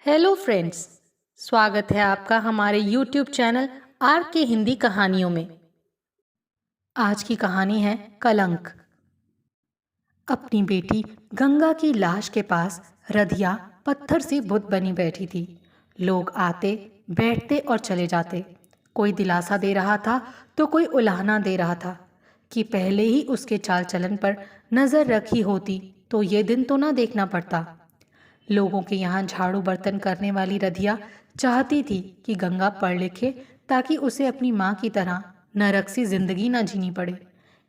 Hello friends. स्वागत है आपका हमारे यूट्यूब चैनल आर के हिंदी कहानियों में। आज की कहानी है कलंक। अपनी बेटी गंगा की लाश के पास रधिया पत्थर से बुत बनी बैठी थी। लोग आते बैठते और चले जाते। कोई दिलासा दे रहा था तो कोई उलाहना दे रहा था कि पहले ही उसके चाल चलन पर नजर रखी होती तो ये दिन तो ना देखना पड़ता। लोगों के यहाँ झाड़ू बर्तन करने वाली रधिया चाहती थी कि गंगा पढ़ लिखे ताकि उसे अपनी माँ की तरह नरक सी जिंदगी न जीनी पड़े।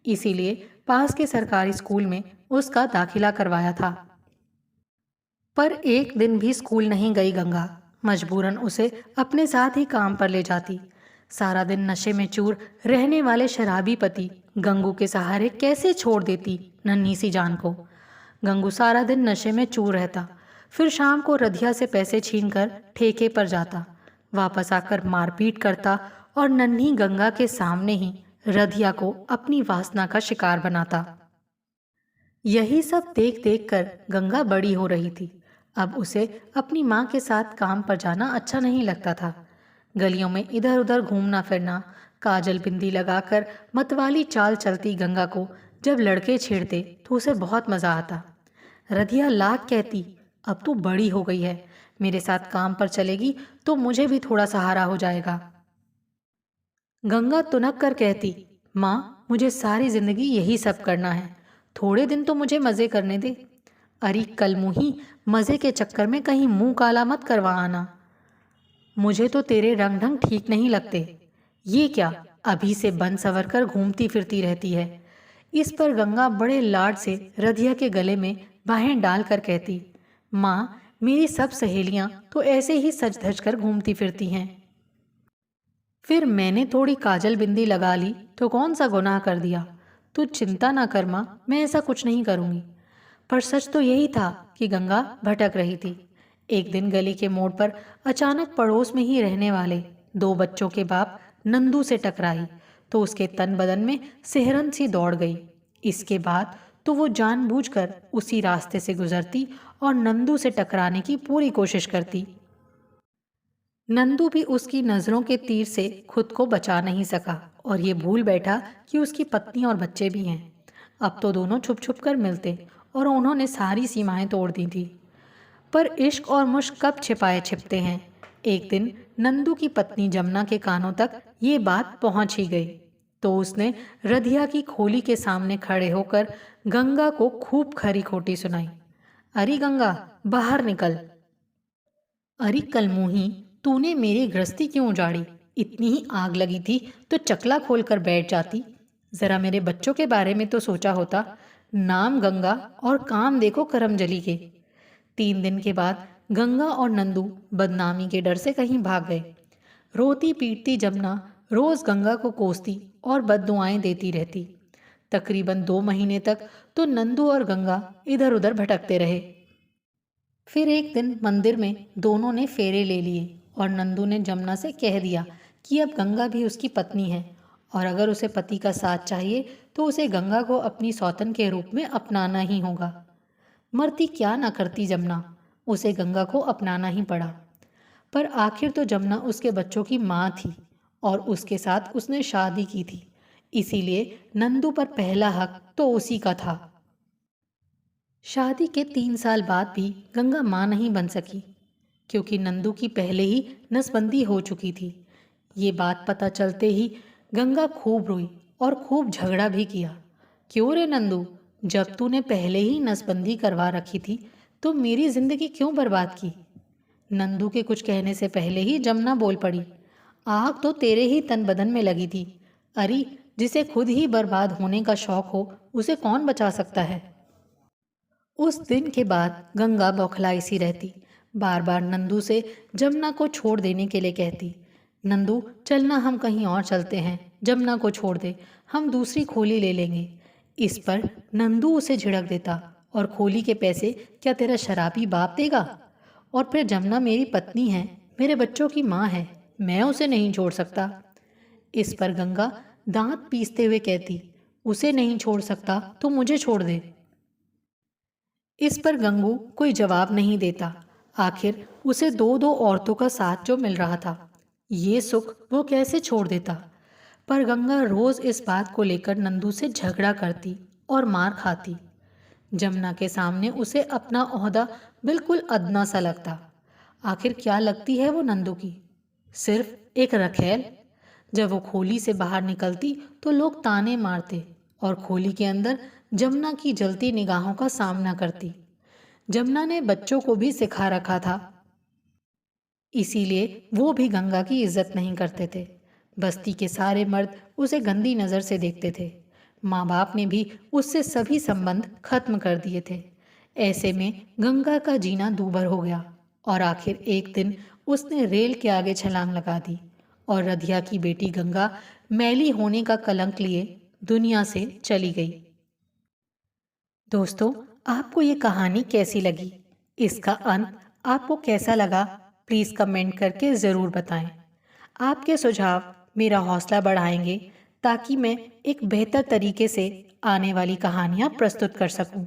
इसीलिए पास के सरकारी स्कूल में उसका दाखिला करवाया था। पर एक दिन भी स्कूल नहीं गई गंगा। मजबूरन उसे अपने साथ ही काम पर ले जाती। सारा दिन नशे में चूर रहने वाले शराबी पति गंगू के सहारे कैसे छोड़ देती नन्ही सी जान को। गंगू सारा दिन नशे में चूर रहता, फिर शाम को रधिया से पैसे छीनकर ठेके पर जाता, वापस आकर मारपीट करता और नन्ही गंगा के सामने ही रधिया को अपनी वासना का शिकार बनाता। यही सब देख देख कर गंगा बड़ी हो रही थी। अब उसे अपनी माँ के साथ काम पर जाना अच्छा नहीं लगता था। गलियों में इधर उधर घूमना फिरना, काजल बिंदी लगाकर मतवाली चाल चलती गंगा को जब लड़के छेड़ते तो उसे बहुत मजा आता। रधिया लाख कहती, अब तू बड़ी हो गई है, मेरे साथ काम पर चलेगी तो मुझे भी थोड़ा सहारा हो जाएगा। गंगा तुनक कर कहती, माँ मुझे सारी जिंदगी यही सब करना है, थोड़े दिन तो मुझे मजे करने दे। अरे कल मुही, मजे के चक्कर में कहीं मुंह काला मत करवा आना। मुझे तो तेरे रंग ढंग ठीक नहीं लगते। ये क्या, अभी से बन सवर कर घूमती फिरती रहती है। इस पर गंगा बड़े लाड से रधिया के गले में बाहें डालकर कहती, माँ मेरी सब सहेलियां तो ऐसे ही सज धज कर घूमती फिरती हैं। फिर मैंने थोड़ी काजल बिंदी लगा ली तो कौन सा गुनाह कर दिया। तू चिंता ना कर माँ, मैं ऐसा कुछ नहीं करूंगी। पर सच तो यही था कि गंगा भटक रही थी। एक दिन गली के मोड़ पर अचानक पड़ोस में ही रहने वाले दो बच्चों के बाप नंदू से टकराई तो उसके तन बदन में सिहरन सी दौड़ गई। इसके बाद तो वो जानबूझकर उसी रास्ते से गुजरती और नंदू से टकराने की पूरी कोशिश करती। नंदू भी उसकी नजरों के तीर से खुद को बचा नहीं सका और ये भूल बैठा कि उसकी पत्नी और बच्चे भी हैं। अब तो दोनों छुप छुप कर मिलते और उन्होंने सारी सीमाएं तोड़ दी थी। पर इश्क और मुश्क कब छिपाए छिपते हैं। एक दिन नंदू की पत्नी जमुना के कानों तक ये बात पहुंच ही गई तो उसने रधिया की खोली के सामने खड़े होकर गंगा को खूब खरी खोटी सुनाई। अरे गंगा, बाहर निकल। अरे कलमुही, तूने मेरी गृहस्थी क्यों उजाड़ी? इतनी ही आग लगी थी तो चकला खोलकर बैठ जाती। जरा मेरे बच्चों के बारे में तो सोचा होता। नाम गंगा और काम देखो करमजली के। 3 दिन के बाद गंगा और नंदू बदनामी के डर से कहीं भाग गए। रोती पीटती जमुना रोज गंगा को कोसती और बद्दुआएं देती रहती। तकरीबन 2 महीने तक तो नंदू और गंगा इधर उधर भटकते रहे। फिर एक दिन मंदिर में दोनों ने फेरे ले लिए और नंदू ने जमुना से कह दिया कि अब गंगा भी उसकी पत्नी है और अगर उसे पति का साथ चाहिए तो उसे गंगा को अपनी सौतन के रूप में अपनाना ही होगा। मरती क्या ना करती जमुना, उसे गंगा को अपनाना ही पड़ा। पर आखिर तो जमुना उसके बच्चों की माँ थी और उसके साथ उसने शादी की थी, इसीलिए नंदू पर पहला हक तो उसी का था। शादी के 3 साल बाद भी गंगा माँ नहीं बन सकी क्योंकि नंदू की पहले ही नसबंदी हो चुकी थी। ये बात पता चलते ही गंगा खूब रोई और खूब झगड़ा भी किया। क्यों रे नंदू, जब तूने पहले ही नसबंदी करवा रखी थी तो मेरी जिंदगी क्यों बर्बाद की? नंदू के कुछ कहने से पहले ही जमुना बोल पड़ी, आग तो तेरे ही तन बदन में लगी थी। अरे जिसे खुद ही बर्बाद होने का शौक हो उसे कौन बचा सकता है। उस दिन के बाद गंगा बौखलाई सी रहती, बार बार नंदू से जमुना को छोड़ देने के लिए कहती। नंदू चलना, हम कहीं और चलते हैं, जमुना को छोड़ दे, हम दूसरी खोली ले लेंगे। इस पर नंदू उसे झिड़क देता, और खोली के पैसे क्या तेरा शराबी बाप देगा? और फिर जमुना मेरी पत्नी है, मेरे बच्चों की माँ है, मैं उसे नहीं छोड़ सकता। इस पर गंगा दांत पीसते हुए कहती, उसे नहीं छोड़ सकता तो मुझे छोड़ दे। इस पर गंगू कोई जवाब नहीं देता। आखिर उसे दो दो औरतों का साथ जो मिल रहा था, ये सुख वो कैसे छोड़ देता। पर गंगा रोज इस बात को लेकर नंदू से झगड़ा करती और मार खाती। जमुना के सामने उसे अपना ओहदा बिल्कुल अदना सा लगता। आखिर क्या लगती है वो नंदू की? सिर्फ एक रखेल। जब वो खोली से बाहर निकलती तो लोग ताने मारते और खोली के अंदर जमुना की जलती निगाहों का सामना करती। जमुना ने बच्चों को भी सिखा रखा था, इसीलिए वो भी गंगा की इज्जत नहीं करते थे। बस्ती के सारे मर्द उसे गंदी नज़र से देखते थे। माँ बाप ने भी उससे सभी संबंध खत्म कर दिए थे। ऐसे में गंगा का जीना दूभर हो गया और आखिर एक दिन उसने रेल के आगे छलांग लगा दी और रधिया की बेटी गंगा मैली होने का कलंक लिए दुनिया से चली गई। दोस्तों, आपको ये कहानी कैसी लगी? इसका अंत आपको कैसा लगा? प्लीज़ कमेंट करके ज़रूर बताएं। आपके सुझाव मेरा हौसला बढ़ाएंगे ताकि मैं एक बेहतर तरीके से आने वाली कहानियाँ प्रस्तुत कर सकूं।